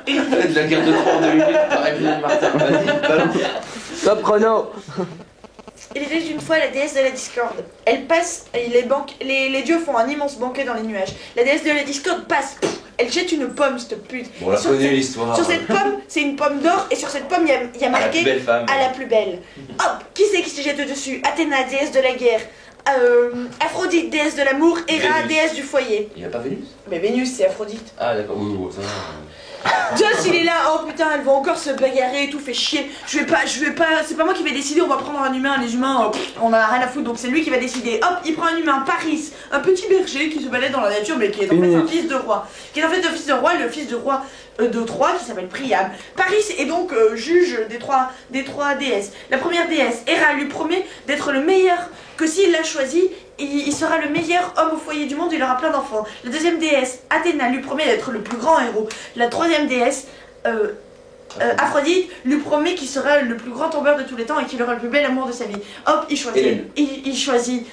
De la guerre de Troie en 2 minutes, t'aurais vu Martin, vas-y, balance. Top chrono. Il était une fois la déesse de la discorde. Elle passe, et les dieux font un immense banquet dans les nuages. La déesse de la discorde passe, elle jette une pomme, cette pute. Bon, on a connu l'histoire. Sur cette pomme, c'est une pomme d'or, et sur cette pomme, il y a marqué à la plus belle. Hop, qui c'est qui se jette dessus? Athéna, déesse de la guerre. Aphrodite, déesse de l'amour. Héra, déesse du foyer. Il n'y a pas Vénus? Mais Vénus, c'est Aphrodite. Ah, d'accord, oui, ça va. Zeus il est là, oh putain, elles vont encore se bagarrer et tout, fait chier. Je vais pas, c'est pas moi qui vais décider, on va prendre un humain, les humains, on a rien à foutre, donc c'est lui qui va décider. Hop, il prend un humain, Paris, un petit berger qui se balade dans la nature, mais qui est en fait un fils de roi. Qui est en fait un fils de roi, le fils de roi de Troie, qui s'appelle Priam. Paris est donc juge des trois déesses. La première déesse, Héra, lui promet d'être le meilleur, que s'il l'a choisi, il sera le meilleur homme au foyer du monde, il aura plein d'enfants. La deuxième déesse, Athéna, lui promet d'être le plus grand héros. La troisième déesse, Aphrodite, lui promet qu'il sera le plus grand tombeur de tous les temps et qu'il aura le plus bel amour de sa vie. Hop, il choisit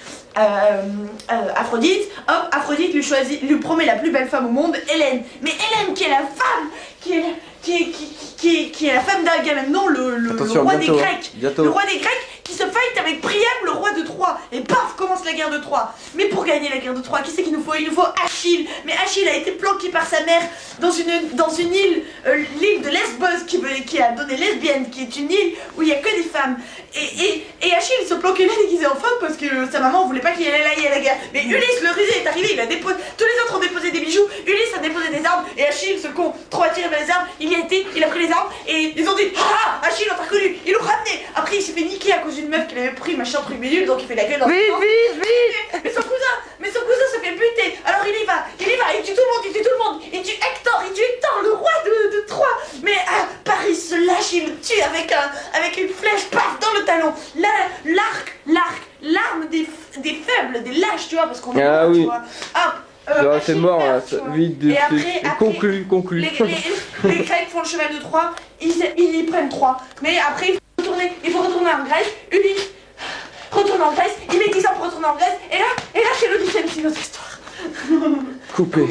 Aphrodite. Hop, Aphrodite lui promet la plus belle femme au monde, Hélène. Mais Hélène, qui est la femme, qui est la femme d'Agamemnon, le roi des Grecs. Le roi des Grecs qui se fight avec Priam, le roi de Troie. Et paf, commence la guerre de Troie. Mais pour gagner la guerre de Troie, qui c'est qu'il nous faut? Il nous faut Achille. Mais Achille a été planqué par sa mère dans une île, l'île de Lesbos, qui a donné Lesbienne, qui est une île où il n'y a que des femmes. Et Achille se planquait là déguisé en femme parce que sa maman voulait pas qu'il aille à la guerre. Mais Ulysse, le rusé, est arrivé, tous les autres ont déposé des bijoux, Ulysse a déposé des armes, et Achille, ce con, trop attiré vers les armes, il a pris les armes, et ils ont dit ah, Achille, on t'a reconnu, ils l'ont ramené. Après, il s'est fait niquer à cause d'une meuf qu'il avait pris, machin truc bidule, donc il fait la gueule dans le temps. Vite. Mais son cousin se fait buter. Alors il y va, il tue tout le monde, il tue Hector, le roi de Troie. Mais Paris se lâche, il le tue avec une flèche, paf, dans le talon. L'arme des faibles, des lâches, tu vois, parce qu'on est ah oui. tu vois. Hop, c'est mort là, vite, conclu. Les Grecs font le cheval de Troie, ils y prennent Troie. Mais après, il faut retourner en Grèce. Ulysse retourne en Grèce, il met 10 ans pour retourner en Grèce, et là c'est l'Odyssée, c'est notre histoire. Coupé.